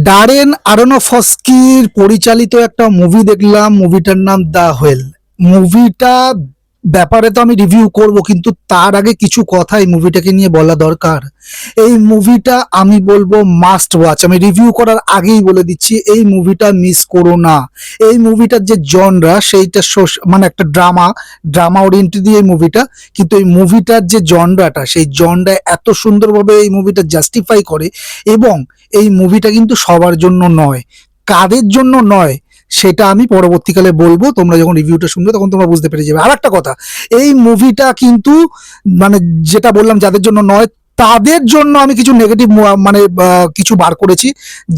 Darren আরোনোফস্কির পরিচালিত একটা movie দেখলাম, মুভিটার নাম দ্য হোয়েল। মুভিটা ব্যাপারে তো আমি রিভিউ করব, কিন্তু তার আগে কিছু কথা এই মুভিটাকে নিয়ে বলা দরকার। এই মুভিটা আমি বলবো মাস্ট ওয়াচ। আমি রিভিউ করার আগেই বলে দিচ্ছি, এই মুভিটা মিস করো না। এই মুভিটার যে জনরা, সেইটা মানে একটা ড্রামা ওরিয়েন্টেড দিয়ে এই মুভিটা, কিন্তু এই মুভিটার যে জনরাটা, সেই জনরা এত সুন্দরভাবে এই মুভিটা জাস্টিফাই করে। এবং এই মুভিটা কিন্তু সবার জন্য নয়। কাদের জন্য নয় সেটা আমি পরবর্তীকালে বলবো, তোমরা যখন রিভিউটা শুনবে তখন তোমরা বুঝতে পেরে যাবে। আর একটা কথা, এই মুভিটা কিন্তু মানে যেটা বললাম যাদের জন্য নয়, তাদের জন্য আমি কিছু নেগেটিভ মানে কিছু বার করেছি,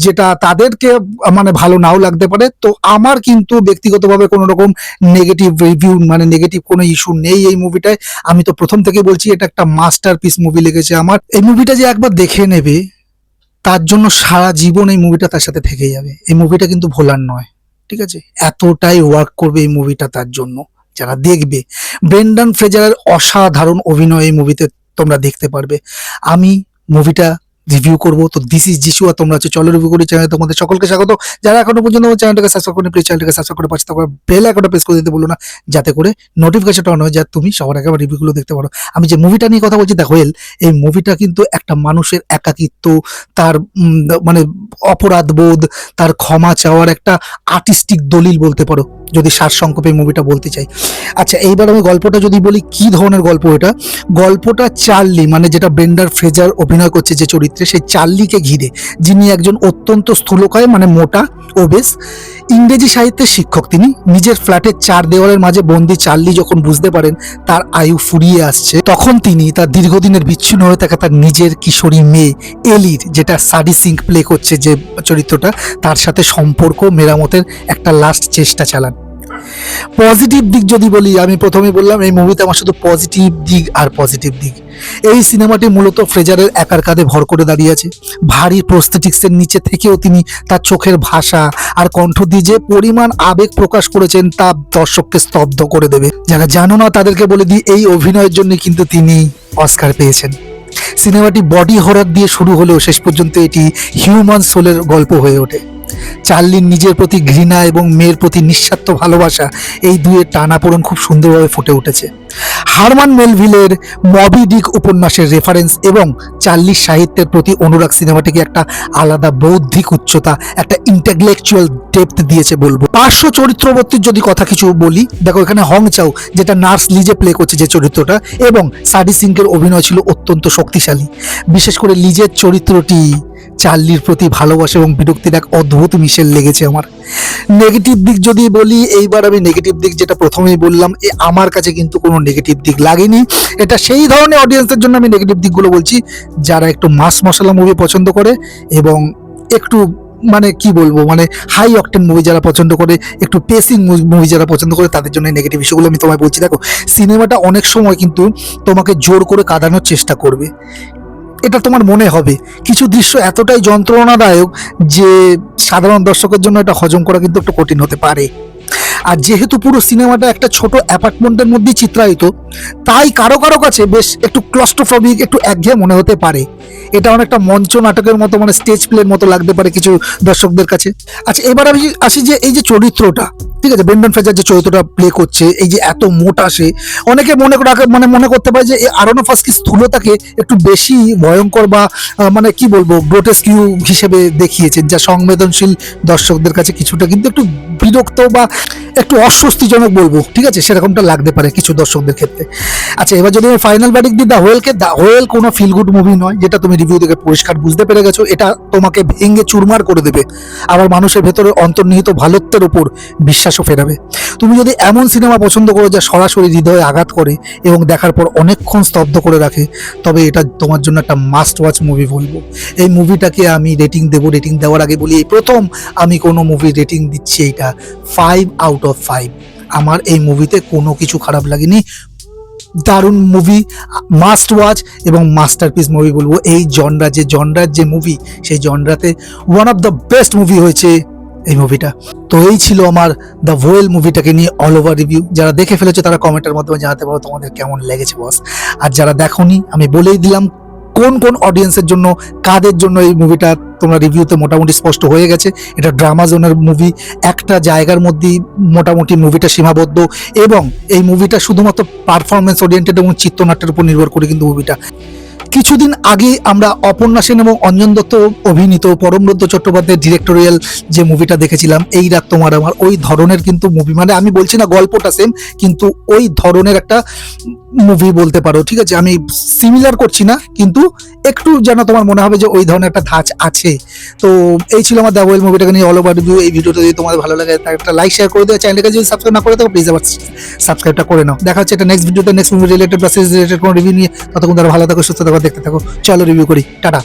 যেটা তাদেরকে মানে ভালো নাও লাগতে পারে। তো আমার কিন্তু ব্যক্তিগতভাবে কোনো রকম নেগেটিভ রিভিউ মানে নেগেটিভ কোনো ইস্যু নেই এই মুভিটায়। আমি তো প্রথম থেকে বলছি এটা একটা মাস্টারপিস মুভি লেগেছে আমার। এই মুভিটা যে একবার দেখে নেবে, তার জন্য সারা জীবন এই মুভিটা তার সাথে থেকে যাবে। এই মুভিটা কিন্তু ভোলার নয়, ঠিক আছে? এতটাই ওয়ার্ক করবে এই মুভিটা তার জন্য যারা দেখবে। ব্রেন্ডন ফ্রেজারের অসাধারণ অভিনয় এই মুভিতে তোমরা দেখতে পারবে। আমি মুভিটা রিভিউ করবো, তো দিস ইজ যিশু আর তোমরা হচ্ছে চলো রিভিউ করি চ্যানেলে। তোমাদের সকলকে স্বাগত। যারা এখনো পর্যন্ত আমার চ্যানেলটাকে সাবস্ক্রাইব করেনি, প্লিজ চ্যানেলটাকে সাবস্ক্রাইব করে পাশে থাকা বেল আইকনটা প্রেস করে দিতে বলো না, যাতে করে নোটিফিকেশনটা অন হয়, যাতে তুমি সবার আগে আমার রিভিউগুলো দেখতে পারো। আমি যে মুভিটা নিয়ে কথা বলছি দ্য হোয়েল, এই মুভিটা কিন্তু একটা মানুষের একাকিত্ব, তার মানে অপরাধ বোধ, তার ক্ষমা চাওয়ার একটা আর্টিস্টিক দলিল বলতে পারো, যদি সারসংক্ষেপে এই মুভিটা বলতে চাই। আচ্ছা, এইবার আমি গল্পটা যদি বলি, কি ধরনের গল্প এটা। গল্পটা চার্লি, মানে যেটা ব্রেন্ডন ফ্রেজার অভিনয় করছে যে চরিত্রে, সেই চার্লিকে ঘিরে, যিনি একজন অত্যন্ত স্থূলকায় মানে মোটা ওবেস ইংরেজি সাহিত্যের শিক্ষক। তিনি নিজের ফ্ল্যাটের চার দেওয়ালের মাঝে বন্দি চার্লি যখন বুঝতে পারেন তার আয়ু ফুরিয়ে আসছে, তখন তিনি তার দীর্ঘদিনের বিচ্ছিন্ন হয়ে থাকা তার নিজের কিশোরী মেয়ে এলির, যেটা সাডি সিঙ্ক প্লে করছে যে চরিত্রটা, তার সাথে সম্পর্ক মেরামতের একটা লাস্ট চেষ্টা চালান। পজিটিভ দিক যদি বলি, আমি প্রথমে বললাম এই মুভিতে আমার শুধু পজিটিভ দিক আর পজিটিভ দিক। এই সিনেমাটি মূলত ফ্রেজারের একার কাঁধে ভর করে দাঁড়িয়ে আছে। ভারী প্রস্থেটিক্সের নিচে থেকেও তিনি তার চোখের ভাষা আর কণ্ঠ দিয়ে যে পরিমাণ আবেগ প্রকাশ করেছেন, তা দর্শককে স্তব্ধ করে দেবে। যারা জানো না তাদেরকে বলে দিই, এই অভিনয়ের জন্য কিন্তু তিনি অস্কার পেয়েছেন। সিনেমাটি বডি হরর দিয়ে শুরু হলেও শেষ পর্যন্ত এটি হিউম্যান সোলের গল্প হয়ে ওঠে। চার্লির নিজের প্রতি ঘৃণা এবং মেয়ের প্রতি নিঃস্বার্থ ভালোবাসা, এই দুয়ের টানাপোড়েন খুব সুন্দরভাবে ফুটে উঠেছে। হারমান মেলভিলের মবি ডিক উপন্যাসের রেফারেন্স এবং চার্লির সাহিত্যের প্রতি অনুরাগ সিনেমাটিকে একটা আলাদা বৌদ্ধিক উচ্চতা, একটা ইন্টেলেকচুয়াল ডেপথ দিয়েছে বলবো। পার্শ্ব চরিত্রবর্তীর যদি কথা কিছু বলি, দেখো এখানে হং চাও, যেটা নার্স লিজে প্লে করছে যে চরিত্রটা, এবং সাডি সিঙ্কের অভিনয় ছিল অত্যন্ত শক্তিশালী। বিশেষ করে লিজের চরিত্রটি চার্লির প্রতি ভালোবাসা এবং বিরক্তির এক অদ্ভুত মিশেল লেগেছে আমার। নেগেটিভ দিক যদি বলি, এইবার আমি নেগেটিভ দিক যেটা প্রথমেই বললাম, আমার কাছে কিন্তু কোনো নেগেটিভ দিক লাগেনি। এটা সেই ধরনের অডিয়েন্সের জন্য আমি নেগেটিভ দিকগুলো বলছি, যারা একটু মাস মশলা মুভি পছন্দ করে এবং একটু মানে কি বলবো, মানে হাই অকটেন মুভি যারা পছন্দ করে, একটু পেসিং মুভি যারা পছন্দ করে, তাদের জন্য নেগেটিভ ইস্যুগুলো আমি তোমায় বলছি। দেখো, সিনেমাটা অনেক সময় কিন্তু তোমাকে জোর করে কাঁদানোর চেষ্টা করবে, এটা তোমার মনে হবে। কিছু দৃশ্য এতটাই যন্ত্রণাদায়ক যে সাধারণ দর্শকের জন্য এটা হজম করা কিন্তু একটু কঠিন হতে পারে। আর যেহেতু পুরো সিনেমাটা একটা ছোট অ্যাপার্টমেন্টের মধ্যে চিত্রায়িত, তাই কারো কারো কাছে বেশ একটু ক্লস্ট্রোফোবিক, একটু একঘেয়ে মনে হতে পারে। এটা অনেকটা মঞ্চ নাটকের মতো, মানে স্টেজ প্লের মতো লাগতে পারে কিছু দর্শকদের কাছে। আচ্ছা, এবার আমি আসি যে এই যে চরিত্রটা, ঠিক আছে, ব্রেন্ডন ফ্রেজার যে চরিত্রটা প্লে করছে, এই যে এত মোটা, সে অনেকে মনে করতে পারে যে এই আরোনোফস্কি স্থূলতাকে একটু বেশি ভয়ঙ্কর বা মানে কি বলবো গ্রোটেস্কিউ হিসেবে দেখিয়েছেন, যা সংবেদনশীল দর্শকদের কাছে কিছুটা কিন্তু একটু বিরক্ত বা একটু অস্বস্তিজনক বলবো, ঠিক আছে, সেরকমটা লাগতে পারে কিছু দর্শকদের ক্ষেত্রে। আচ্ছা, এবার যদি আমি ফাইনাল ভার্ডিক্ট দিই দ্য হোয়েল কোনো ফিল গুড মুভি নয়, যেটা তুমি রিভিউ থেকে পরিষ্কার বুঝতে পেরে গেছো। এটা তোমাকে ভেঙে চুরমার করে দেবে, আবার মানুষের ভেতরে অন্তর্নিহিত ভালোত্বের উপর বিশ্বাসও ফেরাবে। তুমি যদি এমন সিনেমা পছন্দ করো যা সরাসরি হৃদয়ে আঘাত করে এবং দেখার পর অনেকক্ষণ স্তব্ধ করে রাখে, তবে এটা তোমার জন্য একটা মাস্ট ওয়াচ মুভি বলবো। এই মুভিটাকে আমি রেটিং দেবো, রেটিং দেওয়ার আগে বলি, এই প্রথম আমি কোনো মুভি রেটিং দিচ্ছি এইটা 5/5। আমার এই মুভিতে কোনো কিছু খারাপ লাগেনি, দারুণ মুভি, মাস্ট ওয়াচ এবং মাস্টারপিস মুভি বলবো। এই জনরার যে মুভি, সেই জনরাতে one of the best movie হয়েছে এই মুভিটা। তো এই ছিল আমার দ্য হোয়েল মুভিটাকে নিয়ে অল ওভার রিভিউ। যারা দেখে ফেলেছে তারা কমেন্টের মাধ্যমে জানাতে পারো তোমাদের কেমন লেগেছে বস। আর যারা দেখোনি, আমি বলেই দিলাম কোন কোন অডিয়েন্সের জন্য, কাদের জন্য এই মুভিটা তোমরা রিভিউতে মোটামুটি স্পষ্ট হয়ে গেছে। এটা ড্রামা জোনের মুভি, একটা জায়গার মধ্যেই মোটামুটি মুভিটা সীমাবদ্ধ, এবং এই মুভিটা শুধুমাত্র পারফরমেন্স ওরিয়েন্টেড এবং চিত্রনাট্যের উপর নির্ভর করে কিন্তু মুভিটা। কিছুদিন আগে আমরা অপর্ণা সেন এবং অঞ্জন দত্ত অভিনীত পরমব্রত চট্টোপাধ্যায়ের ডিরেক্টোরিয়াল যে মুভিটা দেখেছিলাম, এই রাত তোমার আমার, ওই ধরনের কিন্তু মুভি, মানে আমি বলছি না গল্পটা সেম, কিন্তু ওই ধরনের একটা মুভি বলতে পারো, ঠিক আছে। আমি সিমিলার করছি না, কিন্তু একটু যেন তোমার মনে হবে যে ওই ধরনের একটা ধাঁচ আছে। তো এই ছিল আমার দ্য হোয়েল মুভিটাকে নিয়ে অল ওভার রিভিউ। এই ভিডিওটা যদি তোমাদের ভালো লাগে তার একটা লাইক শেয়ার করে দেওয়া, চ্যানেলটাকে যদি সাবস্ক্রাইব না করে থাকো প্লিজ আবার সাবস্ক্রাইবটা করে নাও। দেখা হচ্ছে একটা নেক্সট ভিডিওতে, নেক্সট মুভি রিলেটেড বা সিরিজ রিলেটেড কোনো রিভিউ নিয়ে। ততক্ষণ তারা ভালো থাকো, সুস্থ থাকো, দেখতে থাকো। চলো রিভিউ করি, টাটা।